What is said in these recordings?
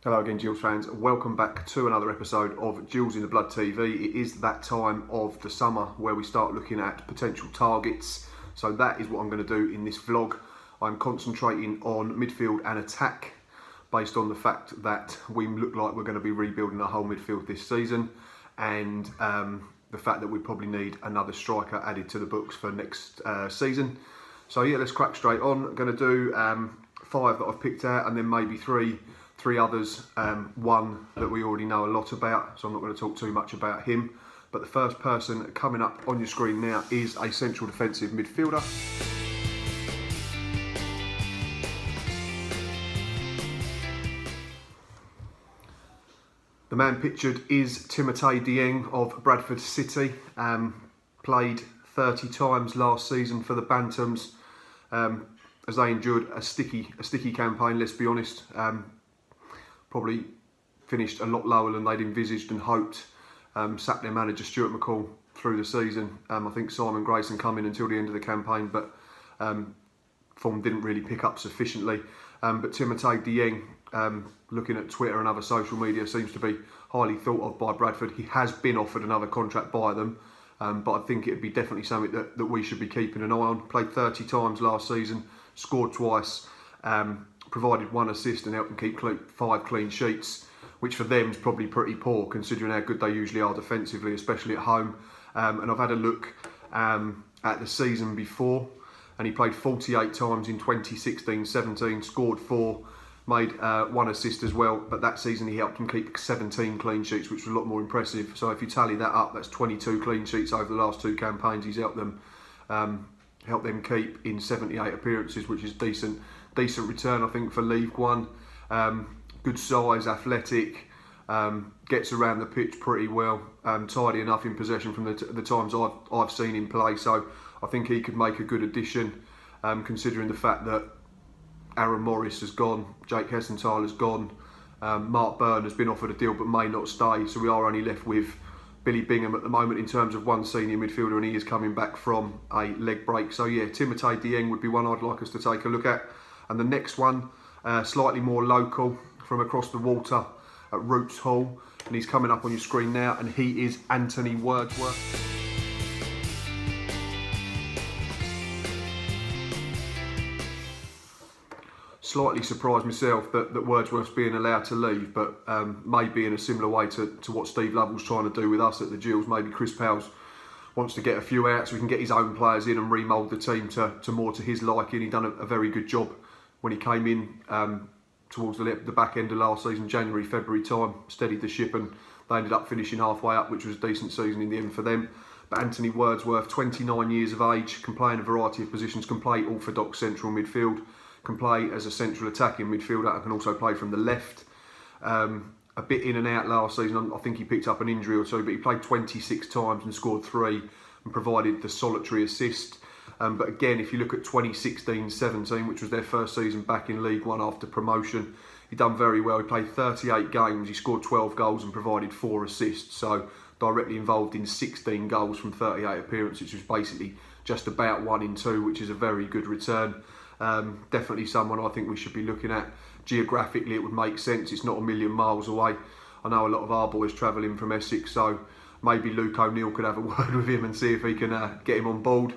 Hello again, Gills fans. Welcome back to another episode of Gills in the Blood TV. It is that time of the summer where we start looking at potential targets. So that is what I'm going to do in this vlog. I'm concentrating on midfield and attack based on the fact that we look like we're going to be rebuilding our whole midfield this season, and the fact that we probably need another striker added to the books for next season. So yeah, let's crack straight on. I'm going to do 5 that I've picked out, and then maybe three others, one that we already know a lot about, so I'm not going to talk too much about him. But the first person coming up on your screen now is a central defensive midfielder. The man pictured is Timothy Dieng of Bradford City. Played 30 times last season for the Bantams, as they endured a sticky campaign, let's be honest. Probably finished a lot lower than they'd envisaged and hoped. Sacked their manager Stuart McCall through the season. I think Simon Grayson come in until the end of the campaign, but form didn't really pick up sufficiently. But Timothy Dieng, looking at Twitter and other social media, seems to be highly thought of by Bradford. He has been offered another contract by them, but I think it'd be definitely something that we should be keeping an eye on. Played 30 times last season, scored twice, provided 1 assist and helped them keep 5 clean sheets, which for them is probably pretty poor considering how good they usually are defensively, especially at home. And I've had a look at the season before, and he played 48 times in 2016-17, scored 4, made 1 assist as well, but that season he helped them keep 17 clean sheets, which was a lot more impressive. So if you tally that up, that's 22 clean sheets over the last 2 campaigns. He's helped them keep in 78 appearances, which is decent return, I think, for League One. Good size, athletic, gets around the pitch pretty well, tidy enough in possession from the times I've seen him play. So I think he could make a good addition, considering the fact that Aaron Morris has gone, Jake Hessenthal has gone, Mark Byrne has been offered a deal but may not stay. So we are only left with Billy Bingham at the moment in terms of one senior midfielder, and he is coming back from a leg break. So yeah, Timothy Dieng would be one I'd like us to take a look at. And the next one, slightly more local, from across the water at Roots Hall, and he's coming up on your screen now, and he is Anthony Wordsworth. Slightly surprised myself that Wordsworth's being allowed to leave, but maybe in a similar way to what Steve Lovell's trying to do with us at the Gills. Maybe Chris Powell's wants to get a few out so he can get his own players in and remould the team to more to his liking. He done a very good job when he came in towards the back end of last season, January, February time, steadied the ship, and they ended up finishing halfway up, which was a decent season in the end for them. But Anthony Wordsworth, 29 years of age, can play in a variety of positions, can play orthodox central midfield, can play as a central attacking midfielder, and can also play from the left. A bit in and out last season. I think he picked up an injury or two, but he played 26 times and scored 3 and provided the solitary assist. But again, if you look at 2016-17, which was their first season back in League One after promotion, he done very well. He played 38 games, he scored 12 goals and provided 4 assists. So directly involved in 16 goals from 38 appearances, which was basically just about 1 in 2, which is a very good return. Definitely someone I think we should be looking at. Geographically, it would make sense. It's not a million miles away. I know a lot of our boys travel in from Essex, so maybe Luke O'Neill could have a word with him and see if he can get him on board.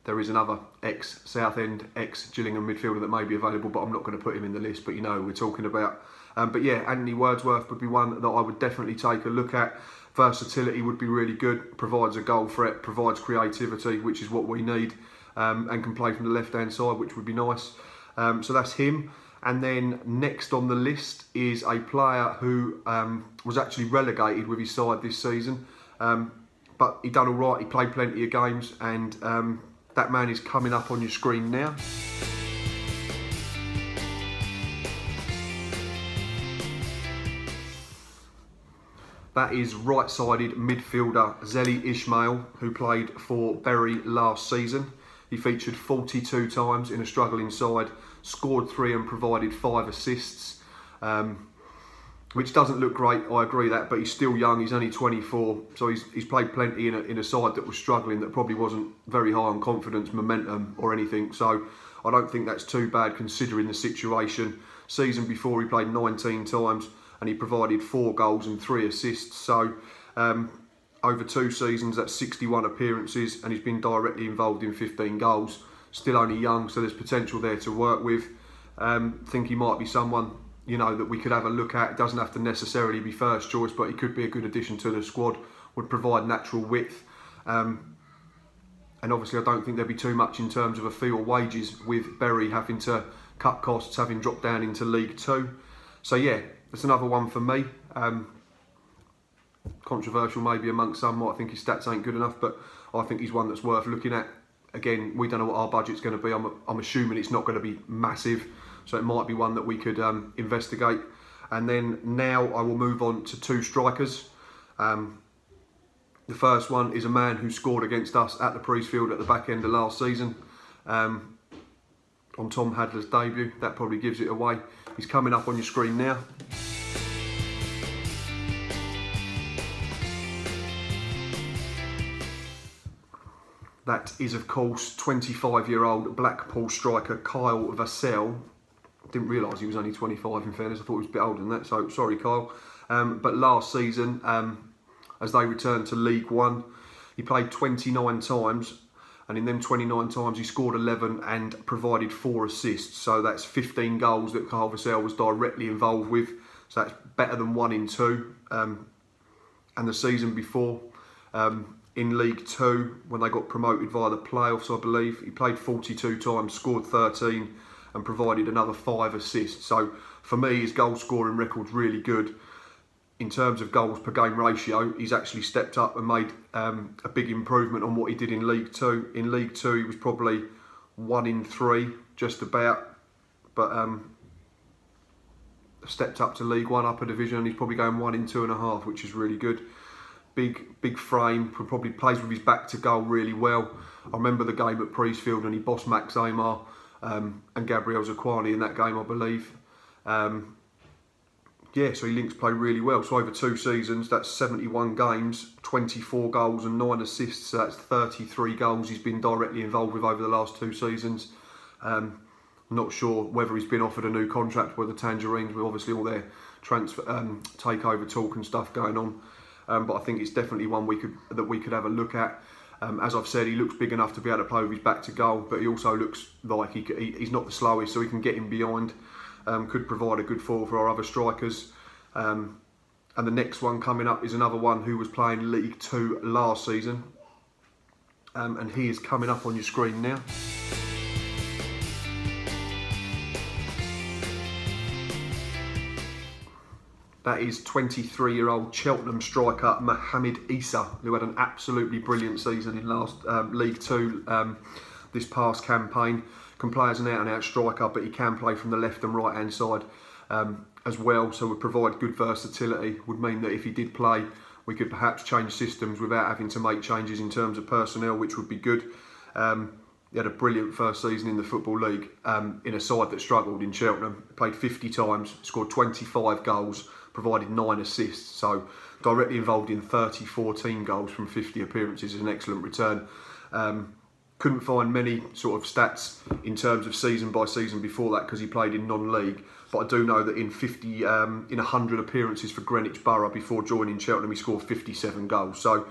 There is another ex-Southend, ex-Gillingham midfielder that may be available, but I'm not going to put him in the list, but you know who we're talking about. But yeah, Anthony Wordsworth would be one that I would definitely take a look at. Versatility would be really good, provides a goal threat, provides creativity, which is what we need, and can play from the left-hand side, which would be nice. So that's him. And then next on the list is a player who was actually relegated with his side this season. But he done all right, he played plenty of games, and that man is coming up on your screen now. That is right-sided midfielder Zeli Ismail, who played for Bury last season. He featured 42 times in a struggling side, scored 3 and provided 5 assists. Which doesn't look great, I agree that, but he's still young, he's only 24, so he's played plenty in a side that was struggling, that probably wasn't very high on confidence, momentum or anything, so I don't think that's too bad considering the situation. Season before he played 19 times and he provided 4 goals and 3 assists. So over 2 seasons, that's 61 appearances, and he's been directly involved in 15 goals. Still only young, so there's potential there to work with. Think he might be someone, you know, that we could have a look at. It doesn't have to necessarily be first choice, but he could be a good addition to the squad, would provide natural width. And obviously I don't think there'd be too much in terms of a fee or wages, with Bury having to cut costs, having dropped down into League Two. So yeah, that's another one for me. Controversial maybe amongst some, might think his stats ain't good enough, but I think he's one that's worth looking at. Again, we don't know what our budget's going to be. I'm assuming it's not going to be massive, so it might be one that we could investigate. And then now I will move on to 2 strikers. The first one is a man who scored against us at the Midfield at the back end of last season, on Tom Hadler's debut. That probably gives it away. He's coming up on your screen now. That is, of course, 25-year-old Blackpool striker Kyle Vassell. Didn't realise he was only 25, in fairness. I thought he was a bit older than that, so sorry, Kyle. But last season, as they returned to League One, he played 29 times, and in them 29 times he scored 11 and provided 4 assists. So that's 15 goals that Kyle Vassell was directly involved with. So that's better than 1 in 2. And the season before, in League Two, when they got promoted via the playoffs, I believe, he played 42 times, scored 13 and provided another 5 assists. So for me, his goal scoring record's really good. In terms of goals per game ratio, he's actually stepped up and made a big improvement on what he did in League Two. In League Two, he was probably 1 in 3, just about, but stepped up to League One, upper division, and he's probably going 1 in 2.5, which is really good. Big frame, probably plays with his back to goal really well. I remember the game at Midfield and he bossed Max Amar and Gabriel Zaquani in that game, I believe. Yeah, so he links play really well. So over 2 seasons, that's 71 games, 24 goals and 9 assists. So that's 33 goals he's been directly involved with over the last 2 seasons. Not sure whether he's been offered a new contract with the Tangerines, with obviously all their transfer takeover talk and stuff going on. But I think it's definitely one we could have a look at. As I've said, he looks big enough to be able to play with his back to goal, but he also looks like he's not the slowest, so he can get in behind. Could provide a good foil for our other strikers. And the next one coming up is another one who was playing League Two last season. And he is coming up on your screen now. That is 23-year-old Cheltenham striker Mohamed Issa, who had an absolutely brilliant season in last League Two this past campaign. Can play as an out-and-out striker, but he can play from the left and right-hand side as well, so would provide good versatility. Would mean that if he did play, we could perhaps change systems without having to make changes in terms of personnel, which would be good. He had a brilliant first season in the Football League in a side that struggled in Cheltenham. Played 50 times, scored 25 goals, provided 9 assists. So directly involved in 34 team goals from 50 appearances is an excellent return. Couldn't find many sort of stats in terms of season by season before that because he played in non-league. But I do know that in 100 appearances for Greenwich Borough before joining Cheltenham, he scored 57 goals. So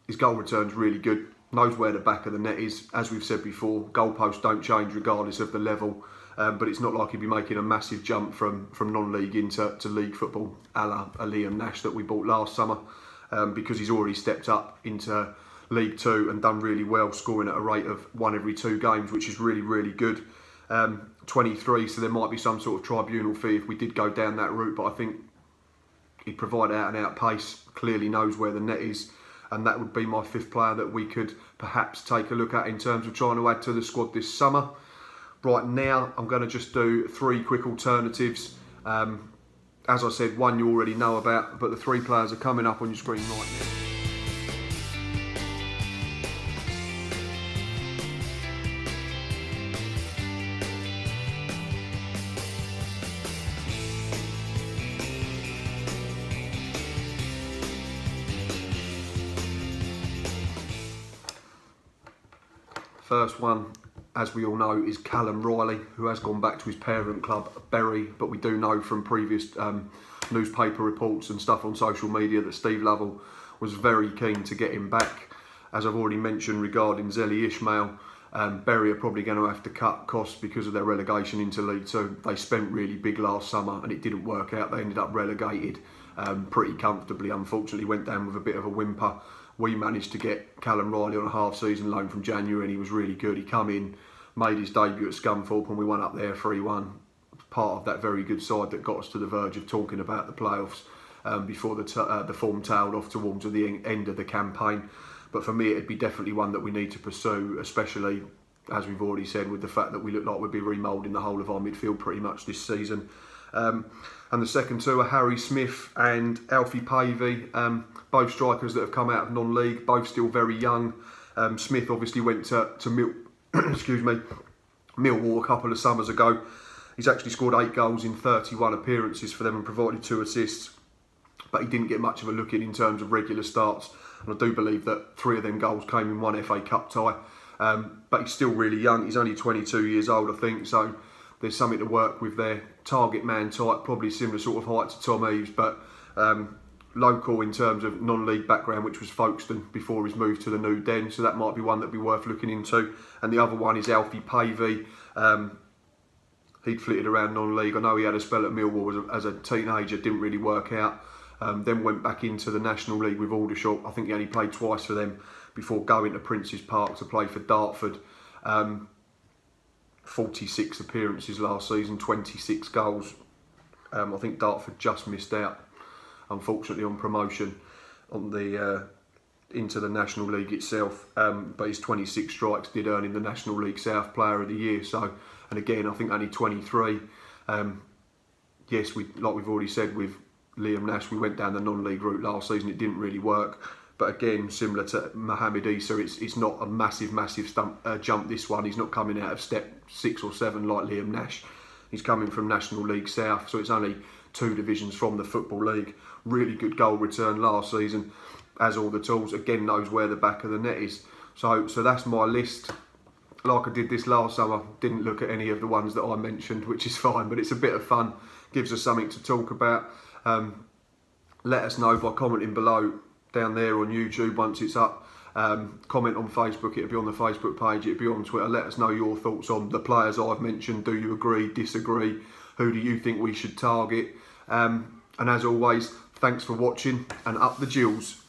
his goal return's really good. Knows where the back of the net is. As we've said before, goalposts don't change regardless of the level. But it's not like he'd be making a massive jump from non-league into league football, a la Liam Nash that we bought last summer, because he's already stepped up into League Two and done really well, scoring at a rate of 1 every 2 games, which is really, really good. 23, so there might be some sort of tribunal fee if we did go down that route, but I think he'd provide out-and-out pace, clearly knows where the net is, and that would be my 5th player that we could perhaps take a look at in terms of trying to add to the squad this summer. Right now, I'm going to just do 3 quick alternatives. As I said, one you already know about, but the 3 players are coming up on your screen right now. First one as we all know, is Callum Riley, who has gone back to his parent club, Bury. But we do know from previous newspaper reports and stuff on social media that Steve Lovell was very keen to get him back. As I've already mentioned regarding Zelly Ismail, Bury are probably going to have to cut costs because of their relegation into League Two. They spent really big last summer and it didn't work out. They ended up relegated pretty comfortably. Unfortunately, went down with a bit of a whimper. We managed to get Callum Riley on a half-season loan from January, and he was really good. He come in, made his debut at Scunthorpe, and we went up there 3-1. Part of that very good side that got us to the verge of talking about the playoffs before the form tailed off towards the end of the campaign. But for me, it'd be definitely one that we need to pursue, especially, as we've already said, with the fact that we look like we'll be remoulding the whole of our midfield pretty much this season. And the second two are Harry Smith and Alfie Pavey, both strikers that have come out of non-league, both still very young. Smith obviously went to Millwall a couple of summers ago. He's actually scored 8 goals in 31 appearances for them and provided 2 assists. But he didn't get much of a look in terms of regular starts. And I do believe that 3 of them goals came in 1 FA Cup tie. But he's still really young. He's only 22 years old, I think. So there's something to work with there. Target man type, probably similar sort of height to Tom Eaves, but local in terms of non-league background, which was Folkestone before his move to the New Den. So that might be one that'd be worth looking into. And the other one is Alfie Pavey. He'd flitted around non-league. I know he had a spell at Millwall as a teenager, didn't really work out. Then went back into the National League with Aldershot. I think he only played twice for them before going to Prince's Park to play for Dartford. 46 appearances last season, 26 goals. I think Dartford just missed out, unfortunately, on promotion on the into the National League itself. But his 26 strikes did earn him the National League South Player of the Year. So, and again, I think only 23. Yes, like we've already said with Liam Nash, we went down the non-league route last season. It didn't really work. But again, similar to Mohamed Issa, it's not a massive jump, this one. He's not coming out of step 6 or 7 like Liam Nash. He's coming from National League South, so it's only 2 divisions from the Football League. Really good goal return last season. Has all the tools. Again, knows where the back of the net is. So that's my list. Like I did this last summer, didn't look at any of the ones that I mentioned, which is fine, but it's a bit of fun. Gives us something to talk about. Let us know by commenting below down there on YouTube once it's up. Comment on Facebook, it'll be on the Facebook page, it'll be on Twitter. Let us know your thoughts on the players I've mentioned. Do you agree, disagree? Who do you think we should target? And as always, thanks for watching and up the Gills.